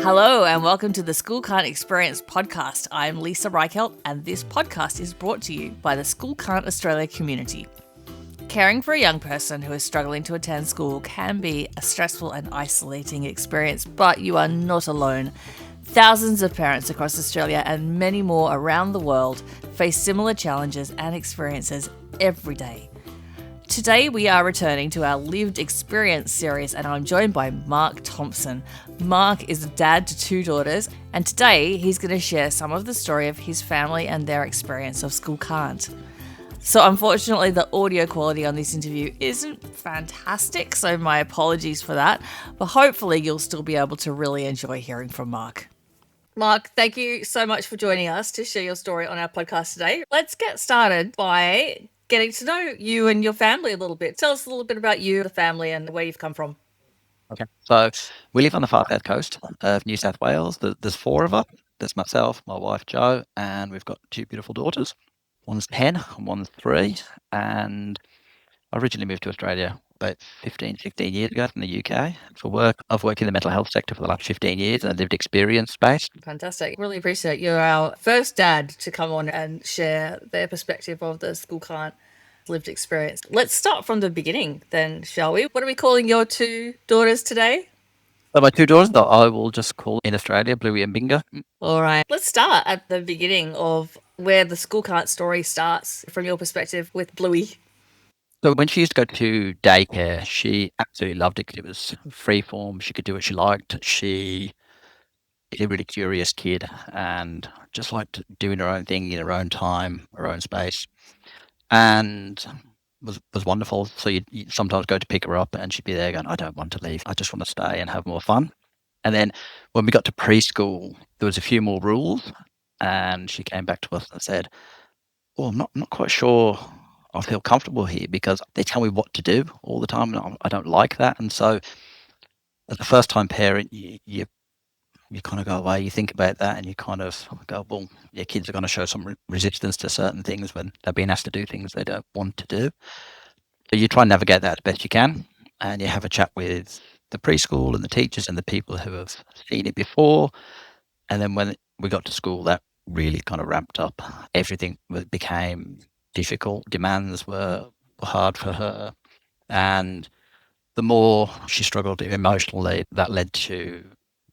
Hello and welcome to the School Can't Experience podcast. I'm Leisa Reichelt and this podcast is brought to you by the School Can't Australia community. Caring for a young person who is struggling to attend school can be a stressful and isolating experience, but you are not alone. Thousands of parents across Australia and many more around the world face similar challenges and experiences every day. Today we are returning to our lived experience series and I'm joined by Mark Thompson. Mark is a dad to 2 daughters and today he's going to share some of the story of his family and their experience of School Can't. So unfortunately the audio quality on this interview isn't fantastic, so my apologies for that, but hopefully you'll still be able to really enjoy hearing from Mark. Mark, thank you so much for joining us to share your story on our podcast today. Let's get started by getting to know you and your family a little bit. Tell us a little bit about you, the family, and where you've come from. Okay, so we live on the far south coast of New South Wales. There's 4 of us. There's myself, my wife Jo, and we've got 2 beautiful daughters. One's 10 and one's 3. And I originally moved to Australia about 15, 16 years ago from the UK for work. I've worked in the mental health sector for the last 15 years and lived experience space. Fantastic. Really appreciate you're our first dad to come on and share their perspective of the School Can't lived experience. Let's start from the beginning then, shall we? What are we calling your 2 daughters today? So my 2 daughters, that I will just call in Australia, Bluey and Bingo. All right. Let's start at the beginning of where the School Can't story starts from your perspective with Bluey. So when she used to go to daycare, she absolutely loved it because it was free form. She could do what she liked. She is a really curious kid and just liked doing her own thing in her own time, her own space, and was wonderful. So you'd sometimes go to pick her up and she'd be there going, I don't want to leave. I just want to stay and have more fun. And then when we got to preschool, there was a few more rules and she came back to us and said, oh, I'm not quite sure I feel comfortable here because they tell me what to do all the time and I don't like that. And so as a first time parent, you kind of go away, you think about that and you kind of go, well, your kids are going to show some resistance to certain things when they're being asked to do things they don't want to do. So you try and navigate that as best you can and you have a chat with the preschool and the teachers and the people who have seen it before. And then when we got to school, that really kind of ramped up. Everything became difficult. Demands were hard for her. And the more she struggled emotionally, that led to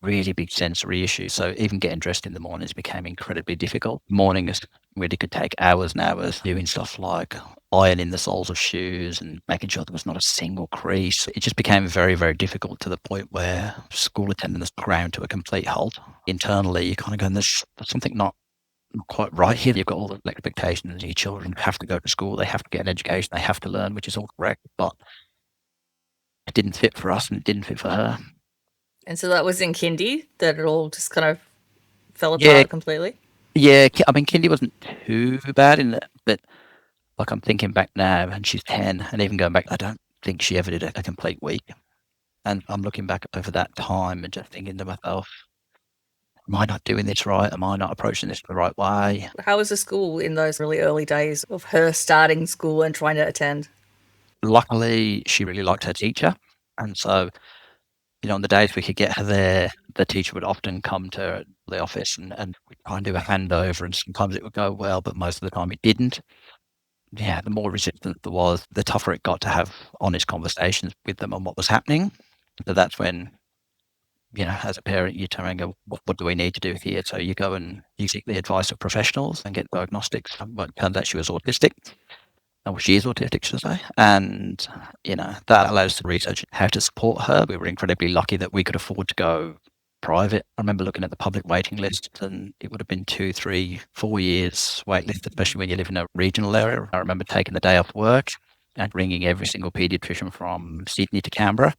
really big sensory issues. So even getting dressed in the mornings became incredibly difficult. Mornings really could take hours and hours doing stuff like ironing the soles of shoes and making sure there was not a single crease. It just became very, very difficult to the point where school attendance ground to a complete halt. Internally, you kind of go, there's something not quite right here. You've got all the expectations. Your children have to go to school. They have to get an education. They have to learn, which is all correct. But it didn't fit for us and it didn't fit for her. And so that was in kindy that it all just kind of fell apart completely? Yeah, I mean, kindy wasn't too bad in that, but like I'm thinking back now and she's 10 and even going back, I don't think she ever did a complete week. And I'm looking back over that time and just thinking to myself, am I not doing this right? Am I not approaching this the right way? How was the school in those really early days of her starting school and trying to attend? Luckily, she really liked her teacher. And so, on the days we could get her there, the teacher would often come to the office and we'd try and do a handover. And sometimes it would go well, but most of the time it didn't. Yeah, the more resistance there was, the tougher it got to have honest conversations with them on what was happening. So that's when, as a parent, you turn around and go, what do we need to do here? So you go and you seek the advice of professionals and get diagnostics. But it turns out she was autistic. Well, she is autistic, should I say. And, that allows us to research how to support her. We were incredibly lucky that we could afford to go private. I remember looking at the public waiting list and it would have been 2, 3, 4 years wait list, especially when you live in a regional area. I remember taking the day off work and ringing every single paediatrician from Sydney to Canberra.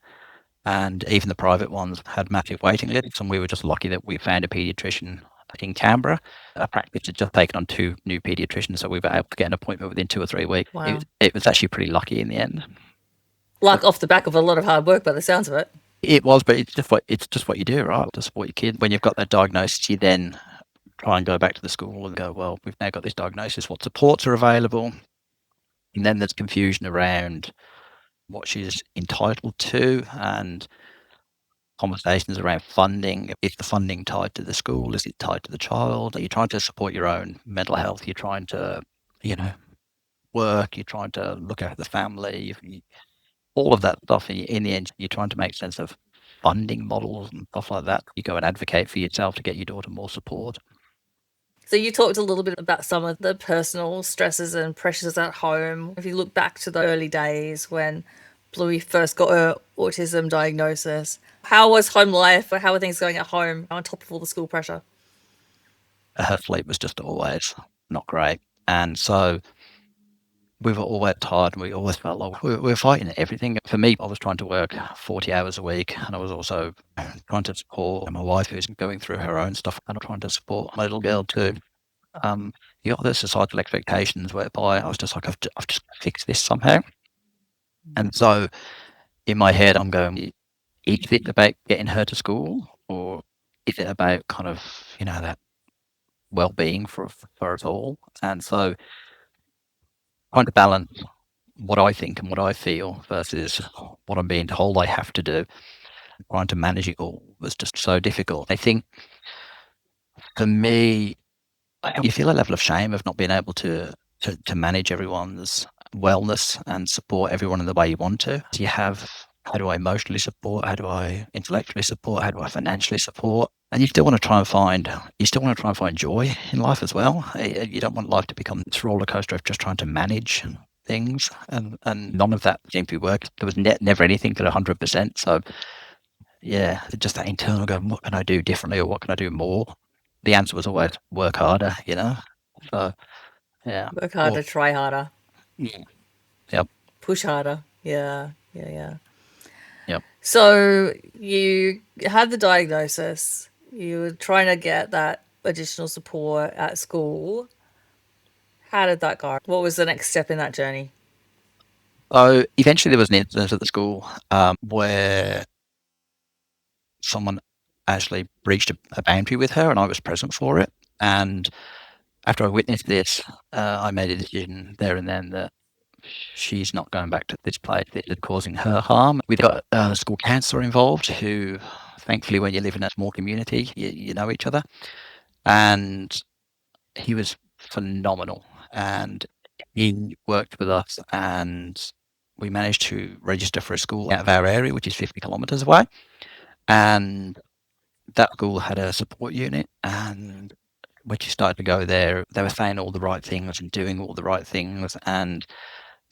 And even the private ones had massive waiting lists. And we were just lucky that we found a paediatrician in Canberra. A practice had just taken on 2 new paediatricians, so we were able to get an appointment within 2 or 3 weeks. Wow. It was actually pretty lucky in the end. Like off the back of a lot of hard work by the sounds of it. It was, but it's just what you do, right? To support your kid. When you've got that diagnosis, you then try and go back to the school and go, well, we've now got this diagnosis, what supports are available? And then there's confusion around what she's entitled to. And conversations around funding. Is the funding tied to the school? Is it tied to the child? Are you trying to support your own mental health? You're trying to, you know, work. You're trying to look after the family. All of that stuff. In the end, you're trying to make sense of funding models and stuff like that. You go and advocate for yourself to get your daughter more support. So you talked a little bit about some of the personal stresses and pressures at home. If you look back to the early days when Bluey first got her autism diagnosis, how was home life? How were things going at home on top of all the school pressure? Her sleep was just always not great. And so we were always tired and we always felt like we were fighting everything. For me, I was trying to work 40 hours a week and I was also trying to support my wife who's going through her own stuff and I'm trying to support my little girl too. You got the societal expectations whereby I was just like, I've just got to fix this somehow. And so in my head, I'm going, is it about getting her to school or is it about kind of, that well-being for us all? And so trying to balance what I think and what I feel versus what I'm being told I have to do, trying to manage it all was just so difficult. I think for me, you feel a level of shame of not being able to manage everyone's wellness and support everyone in the way you want to. You have, how do I emotionally support? How do I intellectually support? How do I financially support? And you still want to try and find joy in life as well. You don't want life to become this roller coaster of just trying to manage things, and none of that seemed to be working. There was never anything at 100%. So yeah, just that internal going, what can I do differently or what can I do more? The answer was always work harder, So yeah, Work or harder, try harder, yeah, yep, push harder. Yeah, yeah, yeah. yep. So you had the diagnosis, you were trying to get that additional support at school. How did that go? What was the next step in that journey? So eventually there was an incident at the school where someone actually breached a boundary with her, and I was present for it. And after I witnessed this, I made a decision there and then that she's not going back to this place that is causing her harm. We got a school counsellor involved who, thankfully, when you live in a small community, you know each other. And he was phenomenal. And he worked with us and we managed to register for a school out of our area, which is 50 kilometres away. And that school had a support unit. And when she started to go there, they were saying all the right things and doing all the right things. And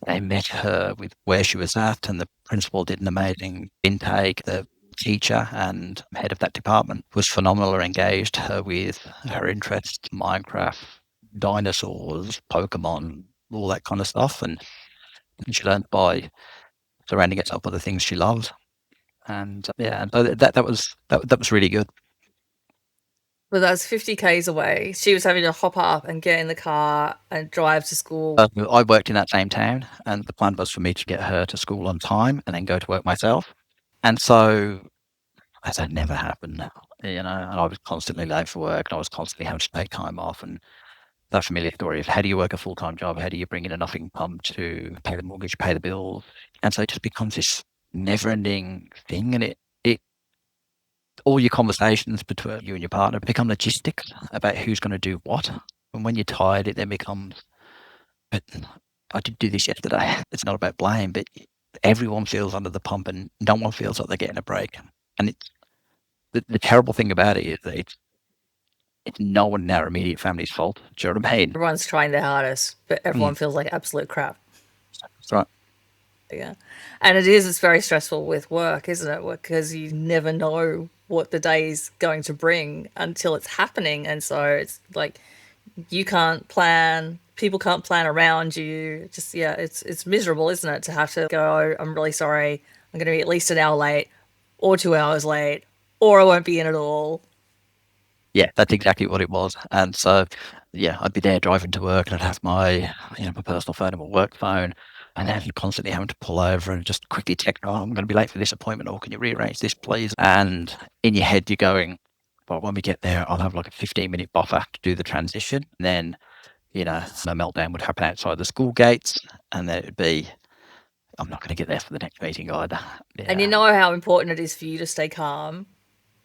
they met her with where she was at, and the principal did an amazing intake. The teacher and head of that department was phenomenal, or engaged her with her interests, Minecraft, dinosaurs, Pokemon, all that kind of stuff. And she learned by surrounding herself with the things she loved. And yeah, and so that was really good. Well, that's 50 Ks away. She was having to hop up and get in the car and drive to school. I worked in that same town, and the plan was for me to get her to school on time and then go to work myself. And so that never happened, and I was constantly late for work and I was constantly having to take time off. And that familiar story of how do you work a full-time job? How do you bring in enough income to pay the mortgage, pay the bills? And so it just becomes this never-ending thing. And it all your conversations between you and your partner become logistics about who's going to do what. And when you're tired, it then becomes, but I did do this yesterday. It's not about blame, but everyone feels under the pump and no one feels like they're getting a break. And it's the terrible thing about it is that it's no one in our immediate family's fault. Do you know what I mean? Everyone's trying their hardest, but everyone feels like absolute crap. That's right. Yeah. And it's very stressful with work, isn't it? Because you never know what the day is going to bring until it's happening. And so it's like you can't plan, people can't plan around you. Just, yeah, it's miserable, isn't it? To have to go, oh, I'm really sorry. I'm going to be at least an hour late or 2 hours late, or I won't be in at all. Yeah, that's exactly what it was. And so, yeah, I'd be there driving to work and I'd have my personal phone and my work phone, and then constantly having to pull over and just quickly check, oh, I'm going to be late for this appointment, or can you rearrange this, please? And in your head, you're going, well, when we get there, I'll have like a 15-minute buffer to do the transition. And then, a meltdown would happen outside the school gates, and then it'd be I'm not going to get there for the next meeting either. And you Yeah. know how important it is for you to stay calm,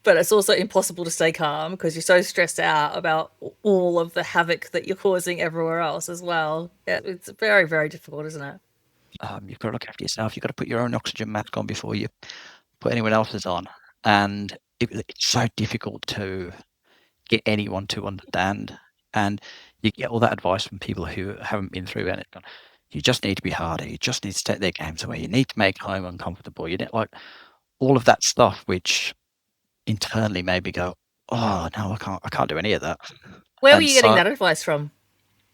but it's also impossible to stay calm because you're so stressed out about all of the havoc that you're causing everywhere else as well. Yeah, it's very, very difficult, isn't it? You've got to look after yourself. You've got to put your own oxygen mask on before you put anyone else's on. And it's so difficult to get anyone to understand. And you get all that advice from people who haven't been through it. You just need to be harder. You just need to take their games away. You need to make home uncomfortable. You know, like all of that stuff, which internally maybe go, oh no, I can't do any of that. Where were And you getting so that advice from?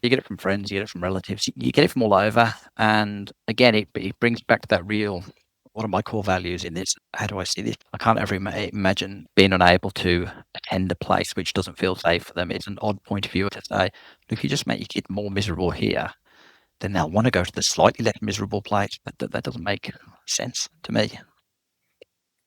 you get it from friends, you get it from relatives, you get it from all over. And again, it brings back to that real, what are my core values in this? How do I see this? I can't ever imagine being unable to attend a place which doesn't feel safe for them. It's an odd point of view to say, look, if you just make your kid more miserable here, then they'll want to go to the slightly less miserable place. That doesn't make sense to me.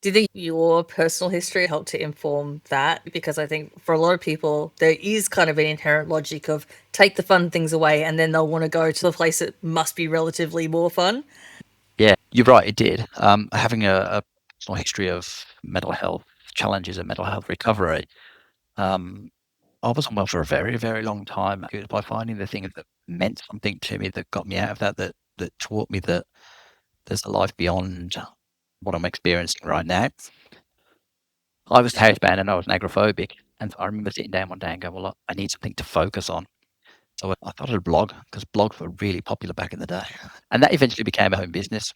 Do you think your personal history helped to inform that? Because I think for a lot of people, there is kind of an inherent logic of take the fun things away and then they'll want to go to the place that must be relatively more fun. Yeah, you're right. It did. Having a personal history of mental health challenges and mental health recovery, um, I was unwell for a very, very long time. It was by finding the things that meant something to me that got me out of that taught me that there's a life beyond what I'm experiencing right now. I was housebound and I was agoraphobic. And so I remember sitting down one day and going, well, I need something to focus on. So I started a blog because blogs were really popular back in the day. And that eventually became a home business,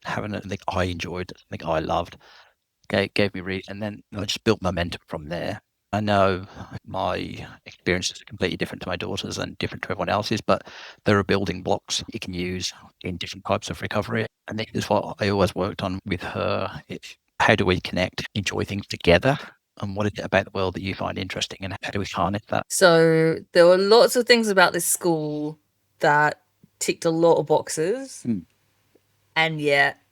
having something I enjoyed, something I loved. Gave me reason, and then I just built momentum from there. I know my experiences are completely different to my daughter's and different to everyone else's, but there are building blocks you can use in different types of recovery. And this is what I always worked on with her. It's how do we connect, enjoy things together? And what is it about the world that you find interesting? And how do we harness that? So there were lots of things about this school that ticked a lot of boxes, Mm. and yet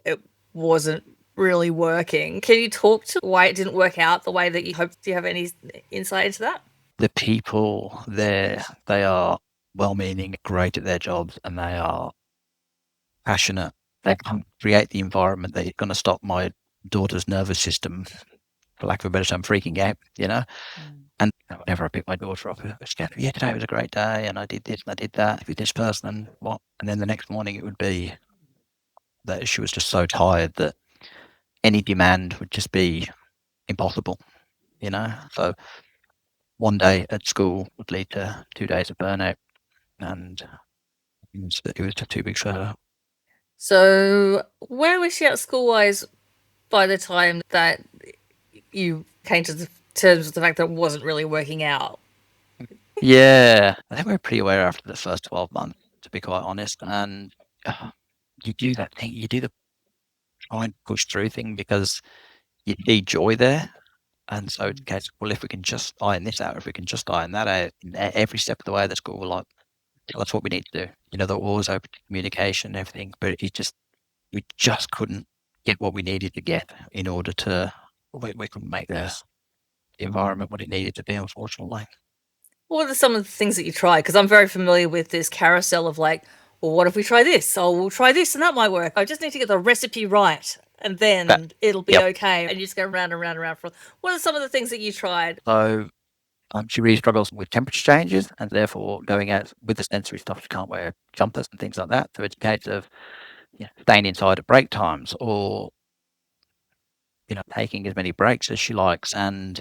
it wasn't really working. Can you talk to why it didn't work out the way that you hoped? Do you have any insight into that? The people there, they are well meaning, great at their jobs, and they are passionate. They can create the environment that is going to stop my daughter's nervous system, for lack of a better term, freaking out, you know? And whenever I pick my daughter up, it's going, yeah, today was a great day, and I did this and I did that with this person, and what? And then the next morning it would be that she was just so tired that any demand would just be impossible, you know? So one day at school would lead to 2 days of burnout, and it was just too big for her. So where was she at school wise by the time that you came to the terms with the fact that it wasn't really working out? Yeah, I think we were pretty aware after the first 12 months, to be quite honest. And you do that thing, you do the try and push through thing because you see joy there. And so it's a case of, well, if we can just iron this out, if we can just iron that out, every step of the way, the school will like, tell us what we need to do. You know, they're always open to communication and everything, but we just couldn't get what we needed to get in order to, we couldn't make the environment what it needed to be, unfortunately. What are some of the things that you try? Because I'm very familiar with this carousel of like, well, what if we try this? Oh, we'll try this and that might work. I just need to get the recipe right and But, then it'll be yep. okay. And you just go round and round and round. What are some of the things that you tried? So she really struggles with temperature changes and therefore going out with the sensory stuff. She can't wear jumpers and things like that. So it's a case of staying inside at break times or, taking as many breaks as she likes and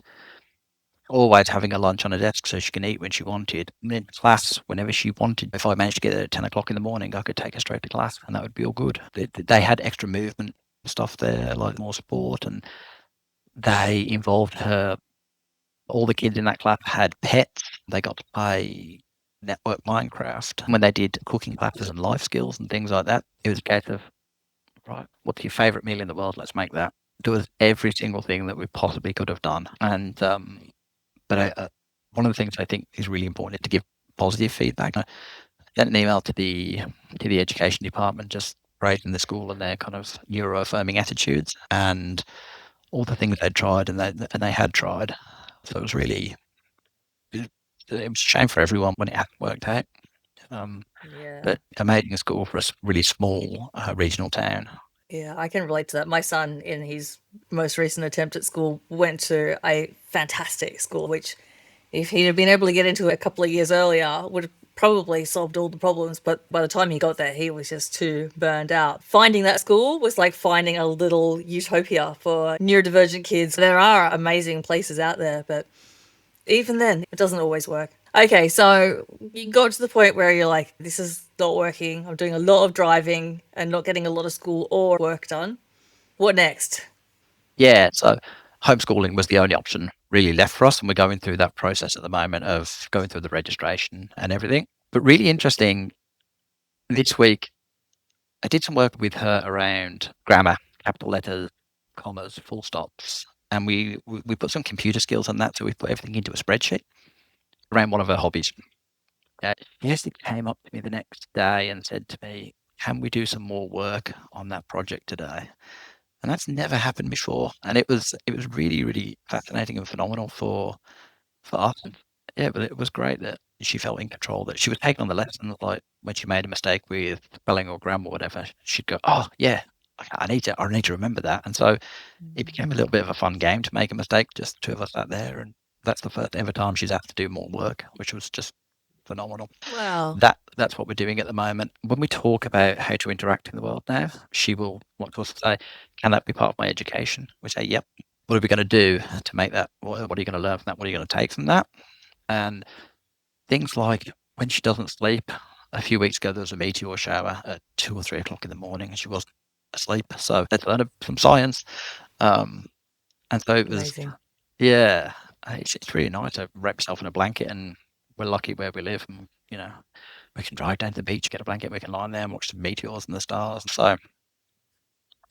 always having a lunch on a desk so she can eat when she wanted. And in class, whenever she wanted, if I managed to get there at 10 o'clock in the morning, I could take her straight to class and that would be all good. They had extra movement stuff there, like more sport, and they involved her. All the kids in that class had pets. They got to play network Minecraft. When they did cooking classes and life skills and things like that, it was a case of, right, what's your favorite meal in the world? Let's make that. Do every single thing that we possibly could have done. And but one of the things I think is really important is to give positive feedback. I sent an email to the education department just praising the school and their kind of neuro-affirming attitudes and all the things they'd tried and they had tried. So it was a shame for everyone when it hadn't worked out. Yeah. But amazing school for a really small regional town. Yeah, I can relate to that. My son, in his most recent attempt at school, went to a fantastic school, which, if he'd have been able to get into a couple of years earlier, would have probably solved all the problems. But by the time he got there, he was just too burned out. Finding that school was like finding a little utopia for neurodivergent kids. There are amazing places out there, but even then, it doesn't always work. Okay, so you got to the point where you're like, this is not working. I'm doing a lot of driving and not getting a lot of school or work done. What next? Yeah, so homeschooling was the only option really left for us, and we're going through that process at the moment of going through the registration and everything. But really interesting, this week I did some work with her around grammar, capital letters, commas, full stops, and we put some computer skills on that. So we put everything into a spreadsheet around one of her hobbies. Yes, it came up to me the next day and said to me, "Can we do some more work on that project today?" And that's never happened before, and it was really, really fascinating and phenomenal for us. Yeah, but it was great that she felt in control, that she was taking on the lessons, like, when she made a mistake with spelling or grammar or whatever, she'd go, "Oh, yeah, I need to remember that." And so it became a little bit of a fun game to make a mistake, just the two of us sat there, and that's the first ever time she's had to do more work, which was just phenomenal. Wow. That's what we're doing at the moment. When we talk about how to interact in the world now, she will want to us to say, "Can that be part of my education?" We say, "Yep." What are we going to do to make that? What are you going to learn from that? What are you going to take from that? And things like when she doesn't sleep. A few weeks ago, there was a meteor shower at 2 or 3 o'clock in the morning, and she wasn't asleep. So let's learn some science. Um, and so it was, Amazing. yeah, it's really nice to wrap yourself in a blanket, and we're lucky where we live, and we can drive down to the beach, get a blanket, we can lie there and watch the meteors and the stars. So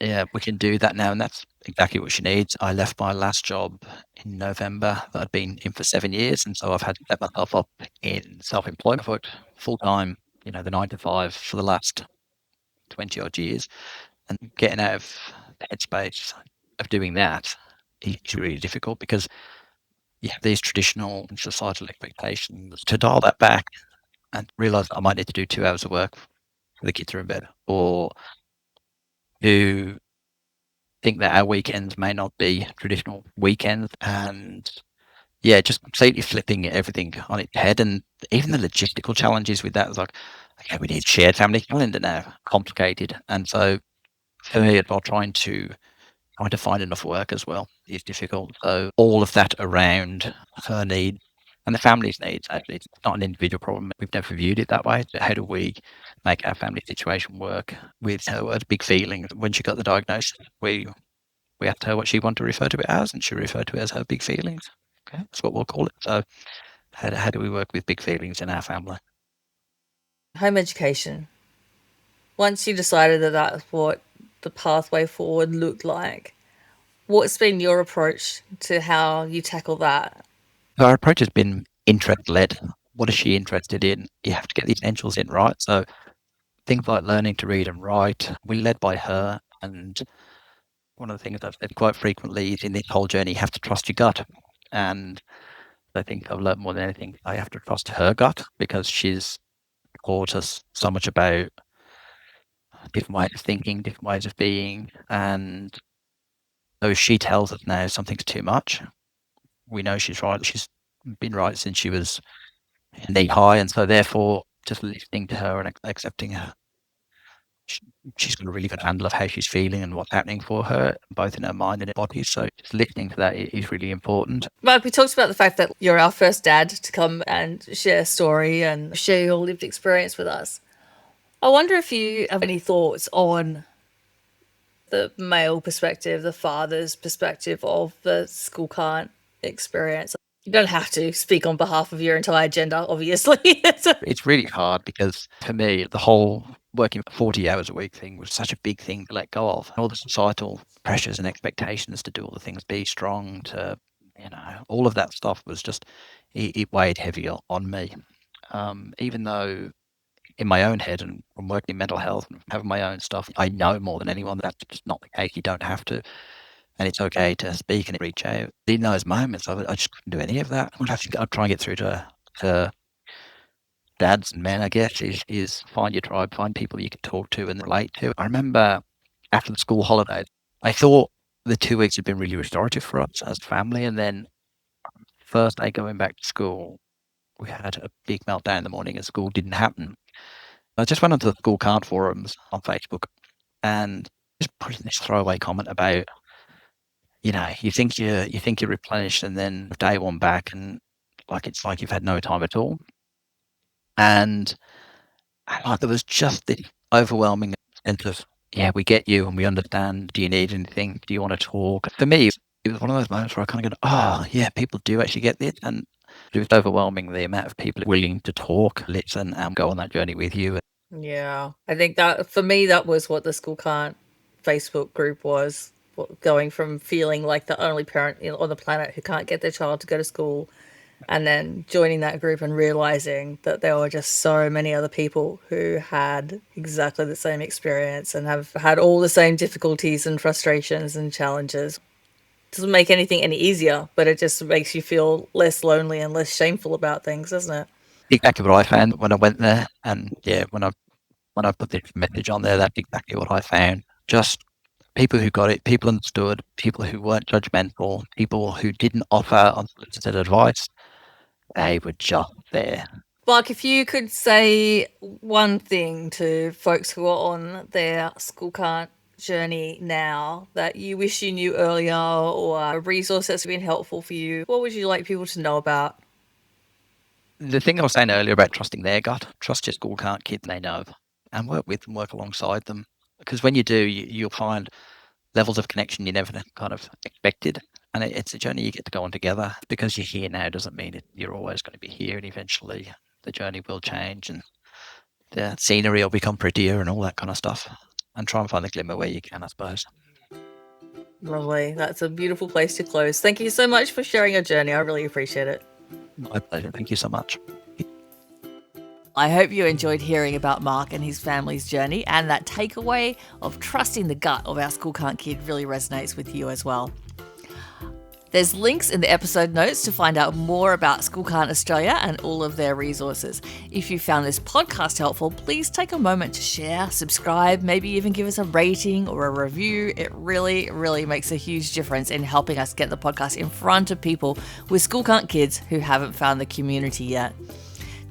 yeah, we can do that now, and that's exactly what she needs. I left my last job in November that I'd been in for 7 years, and so I've had to set myself up in self-employment. I've worked full time, the 9 to 5 for the last 20 odd years, and getting out of the headspace of doing that is really difficult because you have these traditional societal expectations. To dial that back and realize I might need to do 2 hours of work for the kids are in bed, or to think that our weekends may not be traditional weekends, and yeah, just completely flipping everything on its head. And even the logistical challenges with that was like, okay, we need shared family calendar now, complicated. And so for me, while trying to find enough work as well is difficult. So all of that around her needs and the family's needs, actually, it's not an individual problem. We've never viewed it that way. How do we make our family situation work with her big feelings? When she got the diagnosis, we asked her what she wanted to refer to it as, and she referred to it as her big feelings. Okay, that's what we'll call it. So how do we work with big feelings in our family? Home education. Once you decided that that's what the pathway forward looked like, what's been your approach to how you tackle that? So our approach has been interest-led. What is she interested in? You have to get the essentials in, right? So things like learning to read and write, we led by her. And one of the things I've said quite frequently is in this whole journey, you have to trust your gut. And I think I've learned more than anything, I have to trust her gut because she's taught us so much about different ways of thinking, different ways of being. And so if she tells us now something's too much, we know she's right. She's been right since she was knee high. And so therefore, just listening to her and accepting her, sh- she's got a really good handle of how she's feeling and what's happening for her, both in her mind and her body. So just listening to that is really important. Mark, we talked about the fact that you're our first dad to come and share a story and share your lived experience with us. I wonder if you have any thoughts on the male perspective, the father's perspective of the school can't experience. You don't have to speak on behalf of your entire gender, obviously. It's really hard because for me, the whole working 40 hours a week thing was such a big thing to let go of. All the societal pressures and expectations to do all the things, be strong, to, all of that stuff was just, it weighed heavier on me. Even though in my own head and from working in mental health and having my own stuff, I know more than anyone that's just not the case. You don't have to. And it's okay to speak and reach out. In those moments, I just couldn't do any of that. I'd try and get through to dads and men, I guess, is find your tribe, find people you can talk to and relate to. I remember after the school holidays, I thought the 2 weeks had been really restorative for us as a family, and then first day going back to school, we had a big meltdown in the morning and school didn't happen. I just went onto the school card forums on Facebook and just put in this throwaway comment about, you think you're replenished, and then day one back, and it's like you've had no time at all. And there was just the overwhelming sense of, yeah, we get you and we understand. Do you need anything? Do you want to talk? For me, it was one of those moments where I kind of go, oh, yeah, people do actually get this. And it was overwhelming the amount of people willing to talk, listen, and go on that journey with you. Yeah, I think that for me, that was what the School Can't Facebook group was. Going from feeling like the only parent on the planet who can't get their child to go to school, and then joining that group and realizing that there were just so many other people who had exactly the same experience and have had all the same difficulties and frustrations and challenges. It doesn't make anything any easier, but it just makes you feel less lonely and less shameful about things, doesn't it? Exactly what I found when I went there. And yeah, when I put this message on there, that's exactly what I found. Just people who got it, people understood, people who weren't judgmental, people who didn't offer unsolicited advice. They were just there. Mark, if you could say one thing to folks who are on their School Can't journey now that you wish you knew earlier, or a resource that's been helpful for you, what would you like people to know about? The thing I was saying earlier about trusting their gut, trust your school can't kid they know, and work with them, work alongside them. Because when you do, you'll find levels of connection you never kind of expected. And it's a journey you get to go on together. Because you're here now doesn't mean you're always going to be here. And eventually the journey will change and the scenery will become prettier and all that kind of stuff. And try and find the glimmer where you can, I suppose. Lovely. That's a beautiful place to close. Thank you so much for sharing your journey. I really appreciate it. My pleasure. Thank you so much. I hope you enjoyed hearing about Mark and his family's journey, and that takeaway of trusting the gut of our School Can't kid really resonates with you as well. There's links in the episode notes to find out more about School Can't Australia and all of their resources. If you found this podcast helpful, please take a moment to share, subscribe, maybe even give us a rating or a review. It really, really makes a huge difference in helping us get the podcast in front of people with School Can't kids who haven't found the community yet.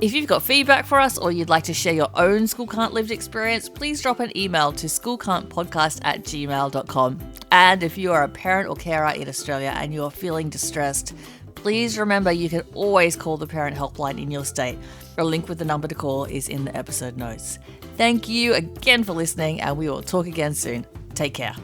If you've got feedback for us or you'd like to share your own School Can't lived experience, please drop an email to schoolcan'tpodcast@gmail.com. And if you are a parent or carer in Australia and you're feeling distressed, please remember you can always call the parent helpline in your state. A link with the number to call is in the episode notes. Thank you again for listening, and we will talk again soon. Take care.